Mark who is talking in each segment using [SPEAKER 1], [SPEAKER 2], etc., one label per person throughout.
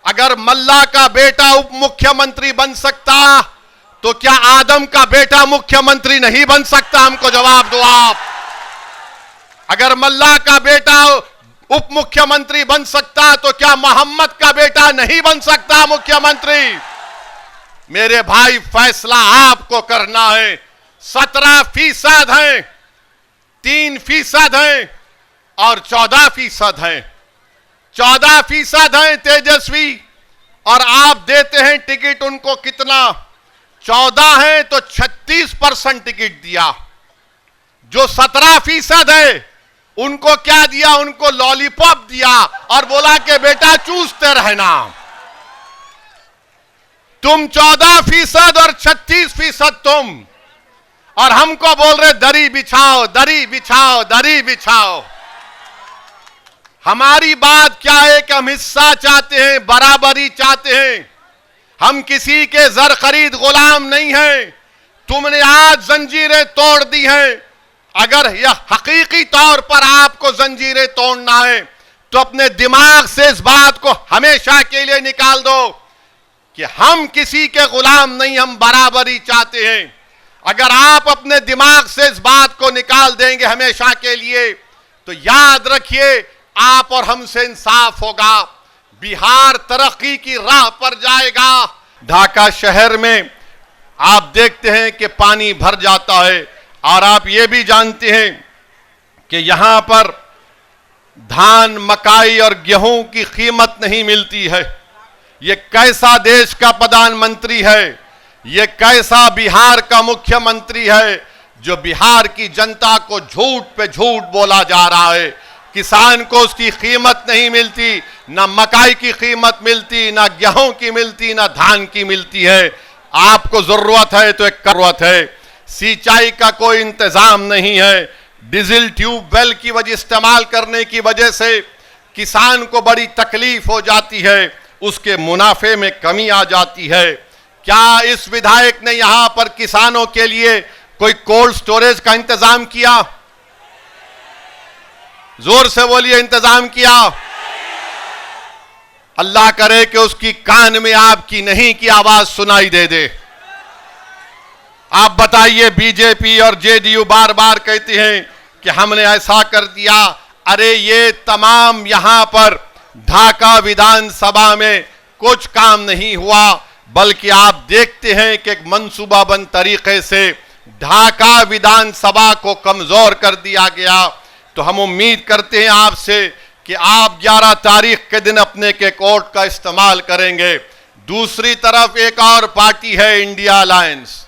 [SPEAKER 1] अगर मल्ला का बेटा उप मुख्यमंत्री बन सकता तो क्या आदम का बेटा मुख्यमंत्री नहीं बन सकता? हमको जवाब दो आप। अगर मल्ला का बेटा उप मुख्यमंत्री बन सकता तो क्या मोहम्मद का बेटा नहीं बन सकता मुख्यमंत्री? मेरे भाई, फैसला आपको करना है। 17% हैं, 3% हैं और 14% हैं। 14% हैं तेजस्वी और आप देते हैं टिकट उनको कितना? 14 है तो 36% टिकट दिया। जो 17% है उनको क्या दिया? उनको लॉलीपॉप दिया और बोला कि बेटा चूसते रहना। तुम 14% और 36% तुम, और हमको बोल रहे दरी बिछाओ, दरी बिछाओ, दरी बिछाओ। हमारी बात क्या है कि हम हिस्सा चाहते हैं, बराबरी चाहते हैं। हम किसी के जर खरीद गुलाम नहीं हैं। तुमने आज जंजीरें तोड़ दी हैं। अगर यह हकीकी तौर पर आपको जंजीरें तोड़ना है तो अपने दिमाग से इस बात को हमेशा के लिए निकाल दो कि हम किसी के गुलाम नहीं, हम बराबरी चाहते हैं। अगर आप अपने दिमाग से इस बात को निकाल देंगे हमेशा के लिए तो याद रखिए आप और हमसे इंसाफ होगा। बिहार तरक्की की राह पर जाएगा। ढाका शहर में आप देखते हैं कि पानी भर जाता है और आप ये भी जानते हैं कि यहां पर धान, मकाई और गेहूं की कीमत नहीं मिलती है। ये कैसा देश का प्रधानमंत्री है? ये कैसा बिहार का मुख्यमंत्री है जो बिहार की जनता को झूठ पे झूठ बोला जा रहा है? किसान को उसकी कीमत नहीं मिलती, ना मकाई की कीमत मिलती, ना गेहूं की मिलती, ना धान की मिलती है। आपको जरूरत है तो एक जरूरत है, सिंचाई का कोई इंतजाम नहीं है। डीजल ट्यूबवेल की वजह इस्तेमाल करने की वजह से किसान को बड़ी तकलीफ हो जाती है, उसके मुनाफे में कमी आ जाती है। क्या इस विधायक ने यहां पर किसानों के लिए कोई कोल्ड स्टोरेज का इंतजाम किया? जोर से बोलिए, इंतजाम किया? अल्लाह करे कि उसकी कान में आपकी नहीं की आवाज सुनाई दे दे। आप बताइए, बीजेपी और जेडीयू बार बार कहते हैं कि हमने ऐसा कर दिया। अरे ये तमाम यहां पर ढाका विधानसभा में कुछ काम नहीं हुआ, बल्कि आप देखते हैं कि एक मंसूबाबंद तरीके से ढाका विधानसभा को कमजोर कर दिया गया। तो हम उम्मीद करते हैं आपसे कि आप 11 तारीख के दिन अपने के वोट का इस्तेमाल करेंगे। दूसरी तरफ एक और पार्टी है, इंडिया अलायंस,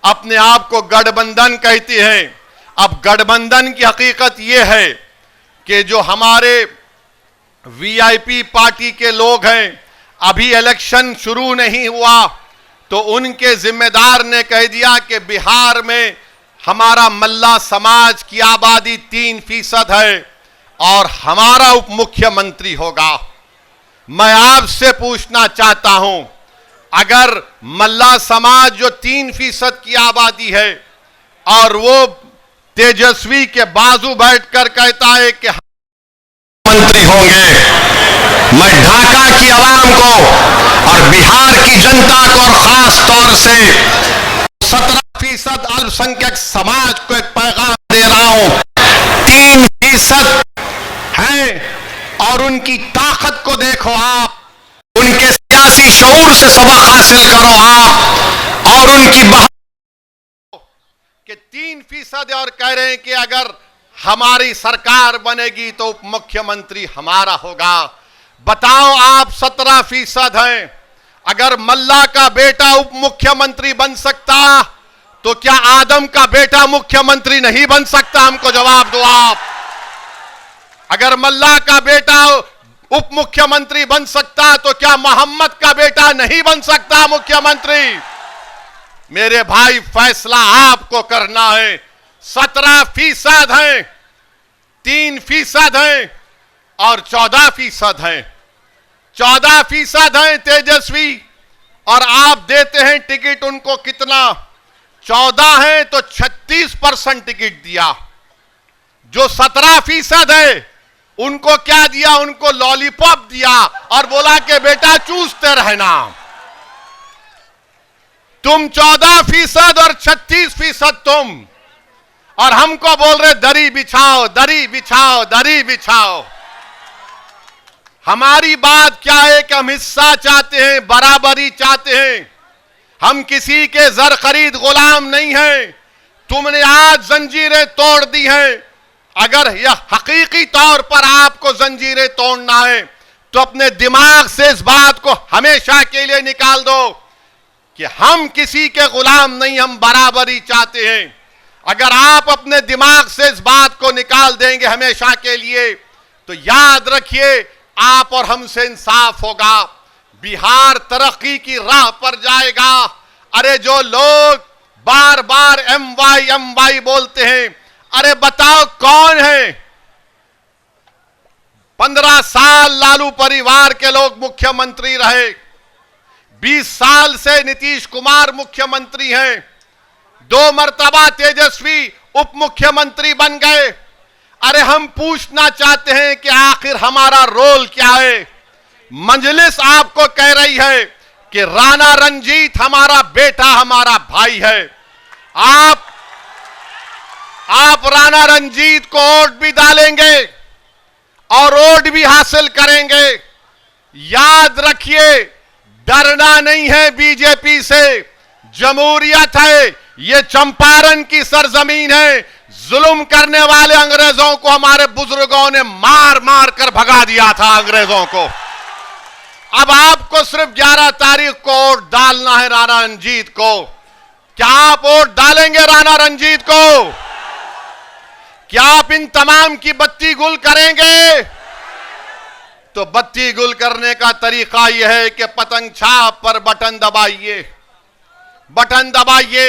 [SPEAKER 1] अपने आप को गठबंधन कहती है। अब गठबंधन की हकीकत यह है कि जो हमारे वीआईपी पार्टी के लोग हैं, अभी इलेक्शन शुरू नहीं हुआ तो उनके जिम्मेदार ने कह दिया कि बिहार में हमारा मल्ला समाज की आबादी 3% है और हमारा उप मुख्यमंत्री होगा। मैं आपसे पूछना चाहता हूं, अगर मल्ला समाज जो 3% की आबादी है और वो तेजस्वी के बाजू बैठकर कहता है कि मंत्री होंगे, मैं ढाका की आवाम को और बिहार की जनता को और खास तौर से 17% अल्पसंख्यक समाज को एक पैगाम दे रहा हूं। 3% है और उनकी ताकत को देखो आप, उनके सियासी शऊर से सबक हासिल करो आप, और उनकी कि 3% और कह रहे हैं कि अगर हमारी सरकार बनेगी तो उप मुख्यमंत्री हमारा होगा। बताओ, आप 17% हैं। अगर मल्ला का बेटा उप मुख्यमंत्री बन सकता तो क्या आदम का बेटा मुख्यमंत्री नहीं बन सकता? हमको जवाब दो आप। अगर मल्ला का बेटा उप मुख्यमंत्री बन सकता तो क्या मोहम्मद का बेटा नहीं बन सकता मुख्यमंत्री? मेरे भाई, फैसला आपको करना है। 17% हैं, 3% हैं और 14% हैं। 14% हैं तेजस्वी और आप देते हैं टिकट उनको कितना? 14 है तो 36% टिकट दिया। जो 17% है उनको क्या दिया? उनको लॉलीपॉप दिया और बोला कि बेटा चूसते रहना। तुम 14% और 36% तुम, और हमको बोल रहे दरी बिछाओ, दरी बिछाओ, दरी बिछाओ। हमारी बात क्या है कि हम हिस्सा चाहते हैं, बराबरी चाहते हैं। हम किसी के जर खरीद गुलाम नहीं हैं। तुमने आज जंजीरें तोड़ दी हैं। अगर यह हकीकी तौर पर आपको जंजीरें तोड़ना है तो अपने दिमाग से इस बात को हमेशा के लिए निकाल दो कि हम किसी के गुलाम नहीं, हम बराबरी चाहते हैं। अगर आप अपने दिमाग से इस बात को निकाल देंगे हमेशा के लिए, तो याद रखिए आप और हमसे इंसाफ होगा। बिहार तरक्की की राह पर जाएगा। अरे जो लोग बार बार एमवाई बोलते हैं, अरे बताओ कौन है? 15 साल लालू परिवार के लोग मुख्यमंत्री रहे, 20 साल से नीतीश कुमार मुख्यमंत्री हैं, 2 मर्तबा तेजस्वी उप मुख्यमंत्री बन गए। अरे हम पूछना चाहते हैं कि आखिर हमारा रोल क्या है? मजलिस आपको कह रही है कि राणा रंजीत हमारा बेटा, हमारा भाई है। आप राणा रंजीत को वोट भी डालेंगे और वोट भी हासिल करेंगे। याद रखिए, डरना नहीं है बीजेपी से। जमहूरियत है, ये चंपारण की सरजमीन है। जुल्म करने वाले अंग्रेजों को हमारे बुजुर्गों ने मार मार कर भगा दिया था अंग्रेजों को। अब आपको सिर्फ 11 तारीख को वोट डालना है राणा रंजीत को। क्या आप वोट डालेंगे राणा रंजीत को? क्या आप इन तमाम की बत्ती गुल करेंगे? तो बत्ती गुल करने का तरीका यह है कि पतंग छाप पर बटन दबाइए, बटन दबाइए।